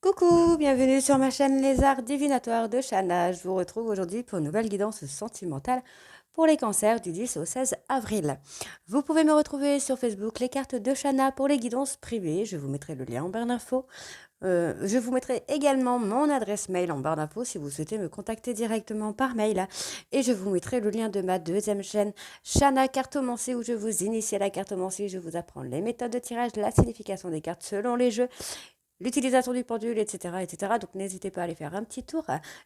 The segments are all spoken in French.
Coucou, bienvenue sur ma chaîne Les Arts Divinatoires de Shana. Je vous retrouve aujourd'hui pour une nouvelle guidance sentimentale pour les cancers du 10 au 16 avril. Vous pouvez me retrouver sur Facebook, les cartes de Shana pour les guidances privées. Je vous mettrai le lien en barre d'infos. Je vous mettrai également mon adresse mail en barre d'infos si vous souhaitez me contacter directement par mail. Et je vous mettrai le lien de ma deuxième chaîne, Shana Cartomancie, où je vous initie à la cartomancie. Je vous apprends les méthodes de tirage, la signification des cartes selon les jeux, l'utilisation du pendule, etc., etc. Donc n'hésitez pas à aller faire un petit tour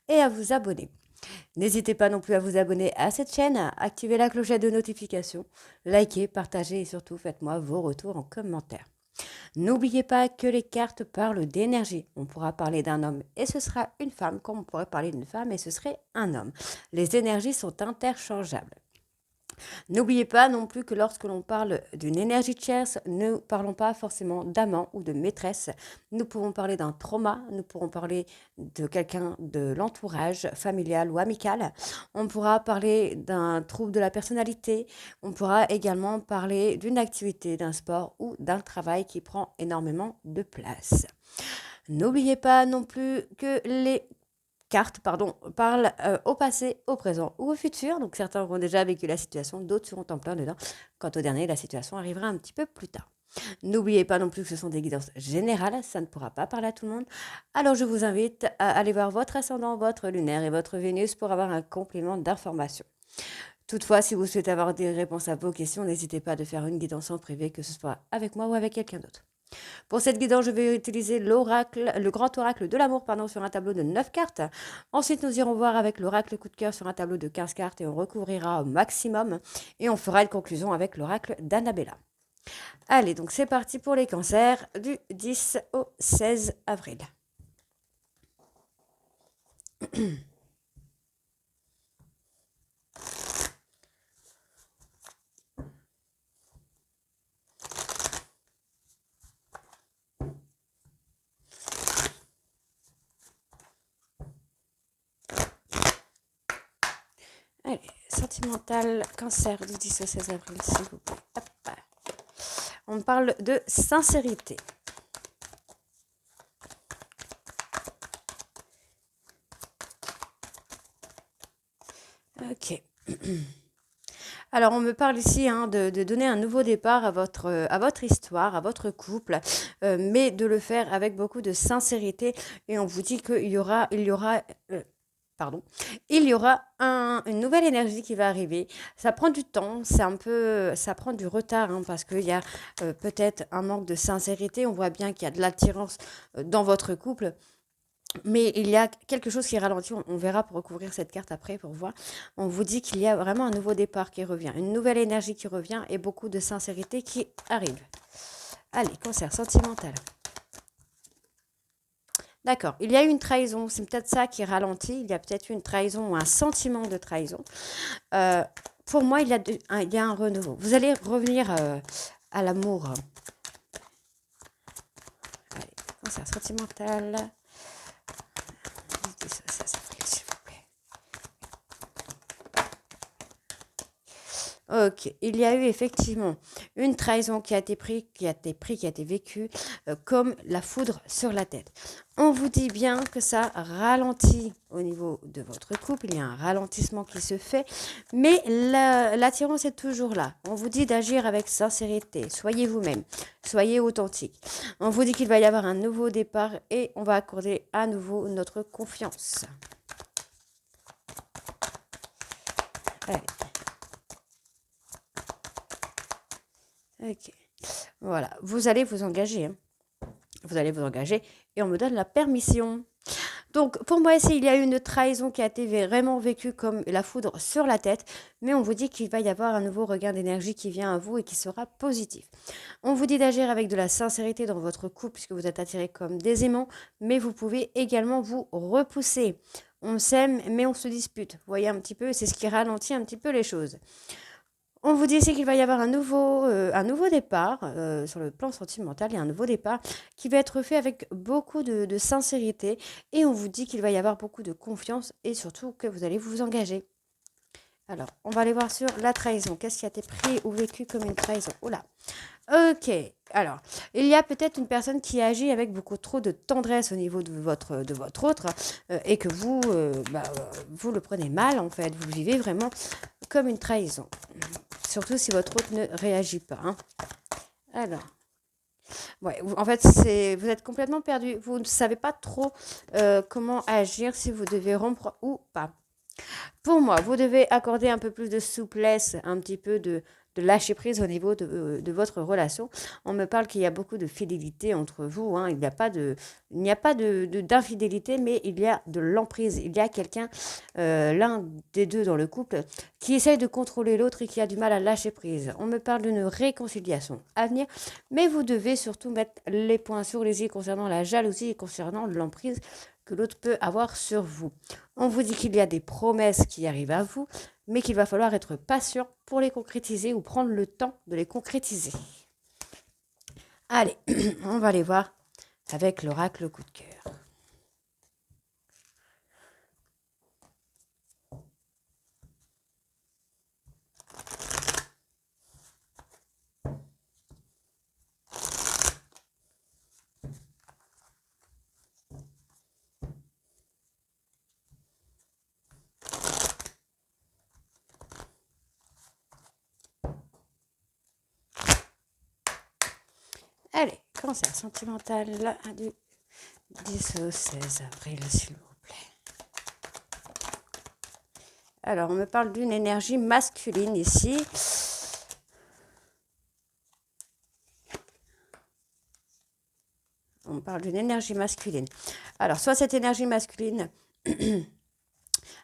et à vous abonner. N'hésitez pas non plus à vous abonner à cette chaîne, activer la clochette de notification, likez, partagez et surtout faites-moi vos retours en commentaire. N'oubliez pas que les cartes parlent d'énergie. On pourra parler d'un homme et ce sera une femme, comme on pourrait parler d'une femme et ce serait un homme. Les énergies sont interchangeables. N'oubliez pas non plus que lorsque l'on parle d'une énergie tierce, ne parlons pas forcément d'amant ou de maîtresse. Nous pouvons parler d'un trauma, nous pourrons parler de quelqu'un de l'entourage familial ou amical. On pourra parler d'un trouble de la personnalité. On pourra également parler d'une activité, d'un sport ou d'un travail qui prend énormément de place. N'oubliez pas non plus que les cartes parlent au passé, au présent ou au futur. Donc certains auront déjà vécu la situation, d'autres seront en plein dedans. Quant au dernier, la situation arrivera un petit peu plus tard. N'oubliez pas non plus que ce sont des guidances générales, ça ne pourra pas parler à tout le monde. Alors je vous invite à aller voir votre ascendant, votre lunaire et votre Vénus pour avoir un complément d'information. Toutefois, si vous souhaitez avoir des réponses à vos questions, n'hésitez pas à faire une guidance en privé, que ce soit avec moi ou avec quelqu'un d'autre. Pour cette guidance, je vais utiliser l'oracle, le grand oracle de l'amour, sur un tableau de 9 cartes. Ensuite, nous irons voir avec l'oracle coup de cœur sur un tableau de 15 cartes et on recouvrira au maximum. Et on fera une conclusion avec l'oracle d'Annabella. Allez, donc c'est parti pour les cancers du 10 au 16 avril. Allez, sentimental, cancer du 10 au 16 avril, s'il vous plaît. Hop. On parle de sincérité. Ok. Alors, on me parle ici de donner un nouveau départ à votre histoire, à votre couple, mais de le faire avec beaucoup de sincérité. Et on vous dit qu'il y aura, une nouvelle énergie qui va arriver. Ça prend du temps, ça prend du retard parce qu'il y a peut-être un manque de sincérité. On voit bien qu'il y a de l'attirance dans votre couple. Mais il y a quelque chose qui ralentit, on verra pour recouvrir cette carte après, pour voir. On vous dit qu'il y a vraiment un nouveau départ qui revient, une nouvelle énergie qui revient et beaucoup de sincérité qui arrive. Allez, cancer sentimental. D'accord, il y a eu une trahison, c'est peut-être ça qui ralentit, il y a peut-être eu une trahison ou un sentiment de trahison. Pour moi, il y a un renouveau. Vous allez revenir à l'amour. Allez, cancer sentimental. Ok, il y a eu effectivement une trahison qui a été vécue comme la foudre sur la tête. On vous dit bien que ça ralentit au niveau de votre couple, il y a un ralentissement qui se fait, mais l'attirance est toujours là. On vous dit d'agir avec sincérité, soyez vous-même, soyez authentique. On vous dit qu'il va y avoir un nouveau départ et on va accorder à nouveau notre confiance. Allez. Ok, voilà, vous allez vous engager. Vous allez vous engager et on me donne la permission. Donc, pour moi, ici, il y a eu une trahison qui a été vraiment vécue comme la foudre sur la tête, mais on vous dit qu'il va y avoir un nouveau regain d'énergie qui vient à vous et qui sera positif. On vous dit d'agir avec de la sincérité dans votre couple puisque vous êtes attirés comme des aimants, mais vous pouvez également vous repousser. On s'aime, mais on se dispute. Vous voyez un petit peu, c'est ce qui ralentit un petit peu les choses. On vous dit ici qu'il va y avoir un nouveau départ sur le plan sentimental. Il y a un nouveau départ qui va être fait avec beaucoup de sincérité. Et on vous dit qu'il va y avoir beaucoup de confiance et surtout que vous allez vous engager. Alors, on va aller voir sur la trahison. Qu'est-ce qui a été pris ou vécu comme une trahison? Oula. Ok. Alors, il y a peut-être une personne qui agit avec beaucoup trop de tendresse au niveau de votre autre et que vous, vous le prenez mal en fait. Vous le vivez vraiment comme une trahison. Surtout si votre autre ne réagit pas. Hein. Alors. Ouais, en fait, vous êtes complètement perdu. Vous ne savez pas trop comment agir, si vous devez rompre ou pas. Pour moi, vous devez accorder un peu plus de souplesse, un petit peu de lâcher prise au niveau de votre relation. On me parle qu'il y a beaucoup de fidélité entre vous. Hein. Il n'y a pas d'infidélité, mais il y a de l'emprise. Il y a quelqu'un, l'un des deux dans le couple, qui essaye de contrôler l'autre et qui a du mal à lâcher prise. On me parle d'une réconciliation à venir, mais vous devez surtout mettre les points sur les i concernant la jalousie et concernant l'emprise que l'autre peut avoir sur vous. On vous dit qu'il y a des promesses qui arrivent à vous, mais qu'il va falloir être patient pour les concrétiser ou prendre le temps de les concrétiser. Allez, on va aller voir avec l'oracle coup de cœur. Allez, cancer sentimental du 10 au 16 avril, s'il vous plaît. Alors, on me parle d'une énergie masculine ici. On parle d'une énergie masculine. Alors, soit cette énergie masculine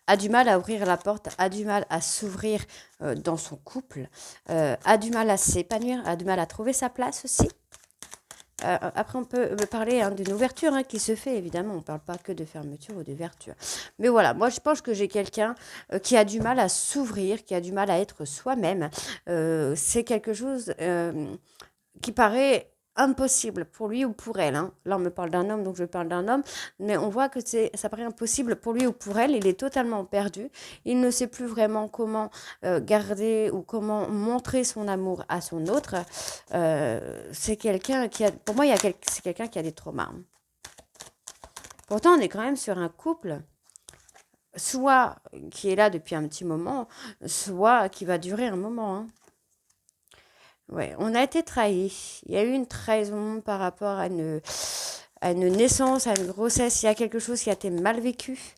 a du mal à ouvrir la porte, a du mal à s'ouvrir dans son couple, a du mal à s'épanouir, a du mal à trouver sa place aussi. Après, on peut me parler d'une ouverture qui se fait, évidemment. On ne parle pas que de fermeture ou d'ouverture. Mais voilà, moi, je pense que j'ai quelqu'un qui a du mal à s'ouvrir, qui a du mal à être soi-même. C'est quelque chose qui paraît impossible pour lui ou pour elle. Hein. Là, on me parle d'un homme, donc je parle d'un homme. Mais on voit que ça paraît impossible pour lui ou pour elle. Il est totalement perdu. Il ne sait plus vraiment comment garder ou comment montrer son amour à son autre. C'est quelqu'un qui a... Pour moi, c'est quelqu'un qui a des traumas. Pourtant, on est quand même sur un couple, soit qui est là depuis un petit moment, soit qui va durer un moment. Hein. Ouais, on a été trahi. Il y a eu une trahison par rapport à une naissance, à une grossesse. Il y a quelque chose qui a été mal vécu.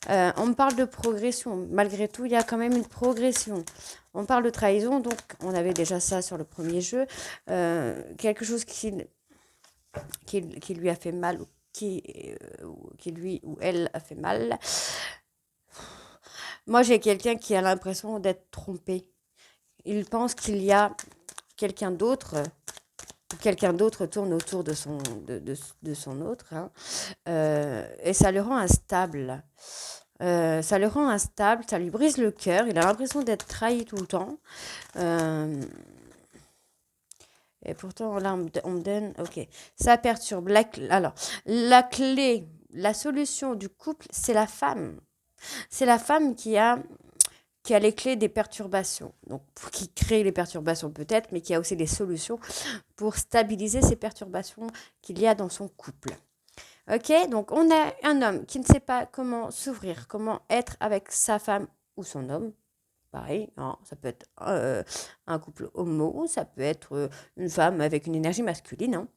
On me parle de progression. Malgré tout, il y a quand même une progression. On parle de trahison, donc on avait déjà ça sur le premier jeu. Quelque chose qui lui a fait mal, ou qui lui ou elle a fait mal. Moi, j'ai quelqu'un qui a l'impression d'être trompé. Il pense qu'il y a quelqu'un d'autre tourne autour de son autre, hein, et ça le rend instable. Ça le rend instable, ça lui brise le cœur, il a l'impression d'être trahi tout le temps. Et pourtant, là, on me donne... Ok, ça perturbe. Alors, la clé, la solution du couple, c'est la femme. C'est la femme qui a les clés des perturbations. Donc, qui crée les perturbations peut-être, mais qui a aussi des solutions pour stabiliser ces perturbations qu'il y a dans son couple. Ok, donc on a un homme qui ne sait pas comment s'ouvrir, comment être avec sa femme ou son homme. Pareil, hein, ça peut être un couple homo, ça peut être une femme avec une énergie masculine. Hein.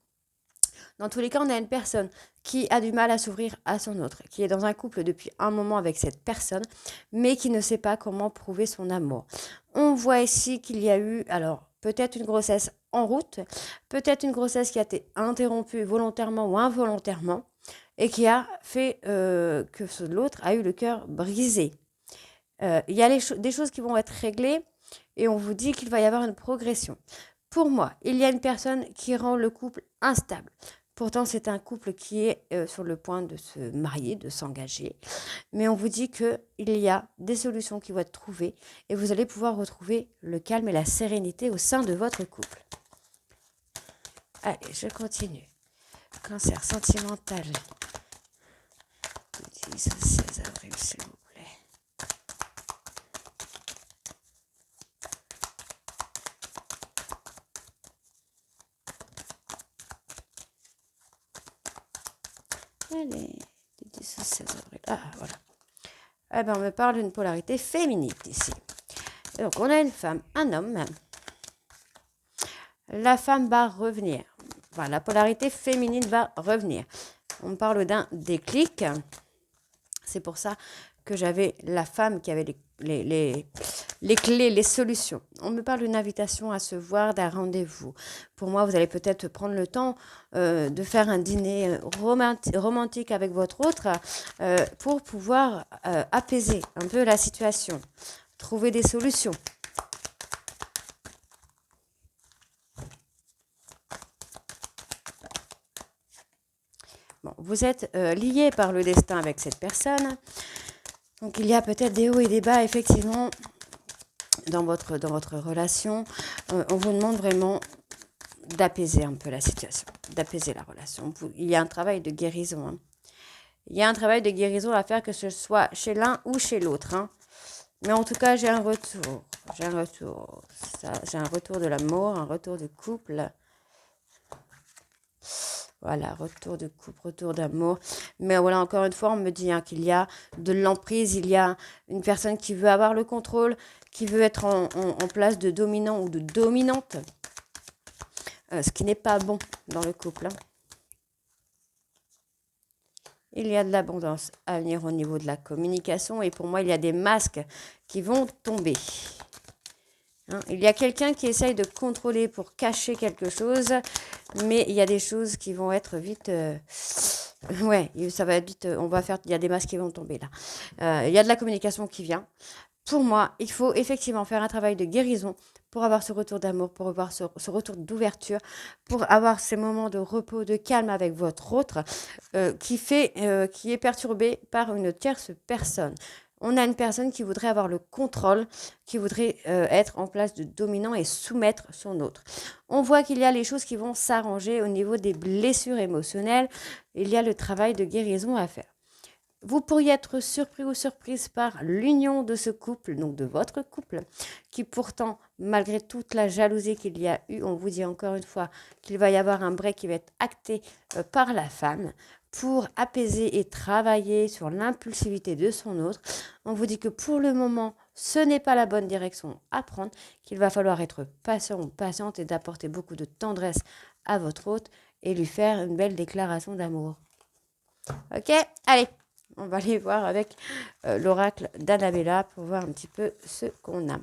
Dans tous les cas, on a une personne qui a du mal à s'ouvrir à son autre, qui est dans un couple depuis un moment avec cette personne, mais qui ne sait pas comment prouver son amour. On voit ici qu'il y a eu, alors, peut-être une grossesse en route, peut-être une grossesse qui a été interrompue volontairement ou involontairement, et qui a fait que l'autre a eu le cœur brisé. Il y a des choses qui vont être réglées, et on vous dit qu'il va y avoir une progression. Pour moi, il y a une personne qui rend le couple instable. Pourtant, c'est un couple qui est sur le point de se marier, de s'engager. Mais on vous dit qu'il y a des solutions qui vont être trouvées et vous allez pouvoir retrouver le calme et la sérénité au sein de votre couple. Allez, je continue. Cancer sentimental. 10 au 16 avril, s'il vous plaît. Allez, du 10 au 16 avril. Ah, voilà. Eh ben, on me parle d'une polarité féminine ici. Et donc, on a une femme, un homme. La femme va revenir. Enfin, la polarité féminine va revenir. On parle d'un déclic. C'est pour ça que j'avais la femme qui avait les clés, les solutions. On me parle d'une invitation à se voir, d'un rendez-vous. Pour moi, vous allez peut-être prendre le temps de faire un dîner romantique avec votre autre pour pouvoir apaiser un peu la situation, trouver des solutions. Bon, vous êtes lié par le destin avec cette personne. Donc, il y a peut-être des hauts et des bas, effectivement, dans votre relation. On vous demande vraiment d'apaiser un peu la situation, d'apaiser la relation. Il y a un travail de guérison. Hein. Il y a un travail de guérison à faire, que ce soit chez l'un ou chez l'autre. Hein. Mais en tout cas, j'ai un retour. J'ai un retour. J'ai un retour de l'amour, un retour de couple. Voilà, retour de couple, retour d'amour. Mais voilà, encore une fois, on me dit qu'il y a de l'emprise, il y a une personne qui veut avoir le contrôle, qui veut être en place de dominant ou de dominante, ce qui n'est pas bon dans le couple. Hein. Il y a de l'abondance à venir au niveau de la communication et pour moi, il y a des masques qui vont tomber. Hein, il y a quelqu'un qui essaye de contrôler pour cacher quelque chose, mais il y a des choses qui vont être vite... ouais, ça va être vite... il y a des masques qui vont tomber là. Il y a de la communication qui vient. Pour moi, il faut effectivement faire un travail de guérison pour avoir ce retour d'amour, pour avoir ce retour d'ouverture, pour avoir ces moments de repos, de calme avec votre autre qui est perturbé par une tierce personne. On a une personne qui voudrait avoir le contrôle, qui voudrait être en place de dominant et soumettre son autre. On voit qu'il y a les choses qui vont s'arranger au niveau des blessures émotionnelles. Il y a le travail de guérison à faire. Vous pourriez être surpris ou surprise par l'union de ce couple, donc de votre couple, qui pourtant, malgré toute la jalousie qu'il y a eu, on vous dit encore une fois qu'il va y avoir un break qui va être acté par la femme pour apaiser et travailler sur l'impulsivité de son autre. On vous dit que pour le moment, ce n'est pas la bonne direction à prendre, qu'il va falloir être patient ou patiente et d'apporter beaucoup de tendresse à votre hôte et lui faire une belle déclaration d'amour. Ok, allez, on va aller voir avec l'oracle d'Annabella pour voir un petit peu ce qu'on a.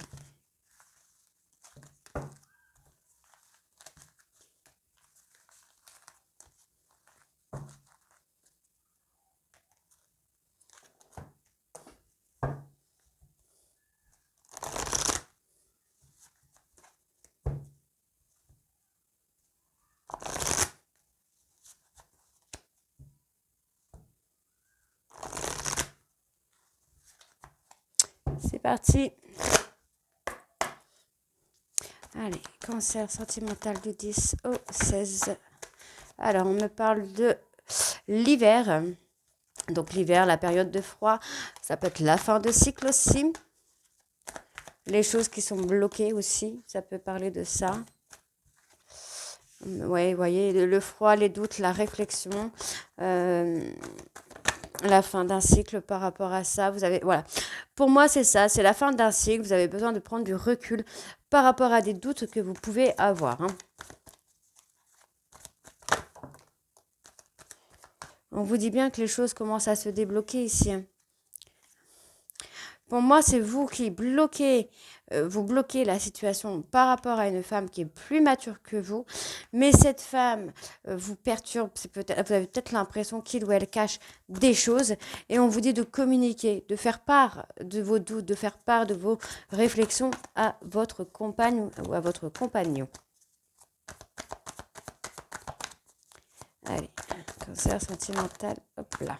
C'est parti. Allez, cancer sentimental du 10 au 16. Alors, on me parle de l'hiver. Donc, l'hiver, la période de froid, ça peut être la fin de cycle aussi. Les choses qui sont bloquées aussi, ça peut parler de ça. Oui, vous voyez, le froid, les doutes, la réflexion. La fin d'un cycle par rapport à ça. Voilà. Pour moi, c'est ça. C'est la fin d'un cycle. Vous avez besoin de prendre du recul par rapport à des doutes que vous pouvez avoir. Hein. On vous dit bien que les choses commencent à se débloquer ici. Hein. Pour moi, c'est vous qui bloquez, vous bloquez la situation par rapport à une femme qui est plus mature que vous. Mais cette femme vous perturbe. Vous avez peut-être l'impression qu'il ou elle cache des choses. Et on vous dit de communiquer, de faire part de vos doutes, de faire part de vos réflexions à votre compagne ou à votre compagnon. Allez, cancer sentimental, hop là.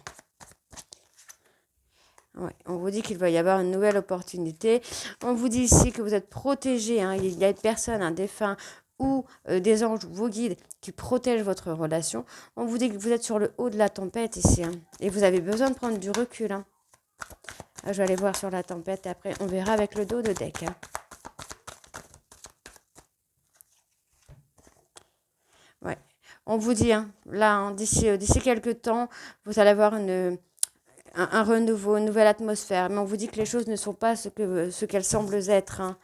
Ouais, on vous dit qu'il va y avoir une nouvelle opportunité. On vous dit ici que vous êtes protégé. Hein. Il y a une personne, un défunt ou des anges, vos guides, qui protègent votre relation. On vous dit que vous êtes sur le haut de la tempête ici. Hein. Et vous avez besoin de prendre du recul. Hein. Je vais aller voir sur la tempête et après on verra avec le dos de deck. Hein. Ouais. On vous dit, hein, là, hein, d'ici quelques temps, vous allez avoir un renouveau, une nouvelle atmosphère. Mais on vous dit que les choses ne sont pas ce qu'elles semblent être, hein.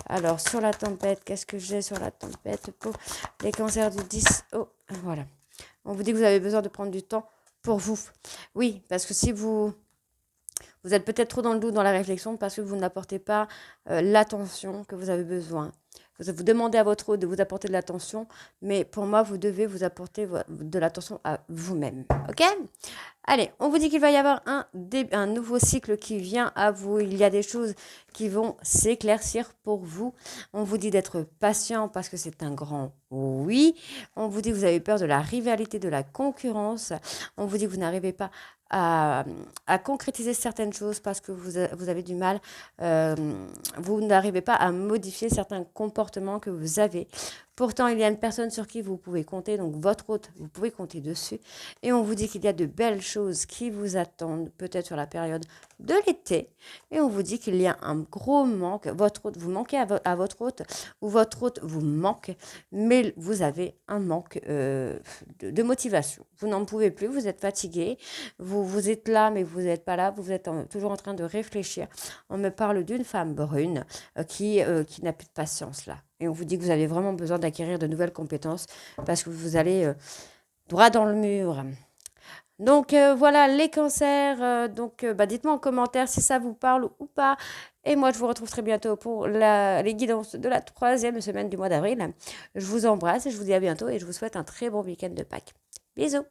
Alors, sur la tempête, qu'est-ce que j'ai sur la tempête pour les cancers du 10? Oh, voilà. On vous dit que vous avez besoin de prendre du temps pour vous. Oui, parce que si vous êtes peut-être trop dans le doute, dans la réflexion, parce que vous n'apportez pas l'attention que vous avez besoin. Vous demandez à votre hôte de vous apporter de l'attention, mais pour moi, vous devez vous apporter de l'attention à vous-même. OK? Allez, on vous dit qu'il va y avoir un nouveau cycle qui vient à vous. Il y a des choses qui vont s'éclaircir pour vous. On vous dit d'être patient parce que c'est un grand oui. On vous dit que vous avez peur de la rivalité, de la concurrence. On vous dit que vous n'arrivez pas à, à concrétiser certaines choses parce que vous avez du mal. euh, vous n'arrivez pas à modifier certains comportements que vous avez. Pourtant, il y a une personne sur qui vous pouvez compter, donc votre hôte, vous pouvez compter dessus. Et on vous dit qu'il y a de belles choses qui vous attendent, peut-être sur la période de l'été. Et on vous dit qu'il y a un gros manque. Votre hôte, vous manquez à votre hôte, ou votre hôte vous manque, mais vous avez un manque de motivation. Vous n'en pouvez plus, vous êtes fatigué, vous êtes là, mais vous n'êtes pas là, vous êtes toujours en train de réfléchir. On me parle d'une femme brune qui n'a plus de patience là. Et on vous dit que vous avez vraiment besoin d'acquérir de nouvelles compétences parce que vous allez droit dans le mur. Donc voilà les cancers. Donc bah, dites-moi en commentaire si ça vous parle ou pas. Et moi, je vous retrouve très bientôt pour les guidances de la 3e semaine du mois d'avril. Je vous embrasse et je vous dis à bientôt et je vous souhaite un très bon week-end de Pâques. Bisous!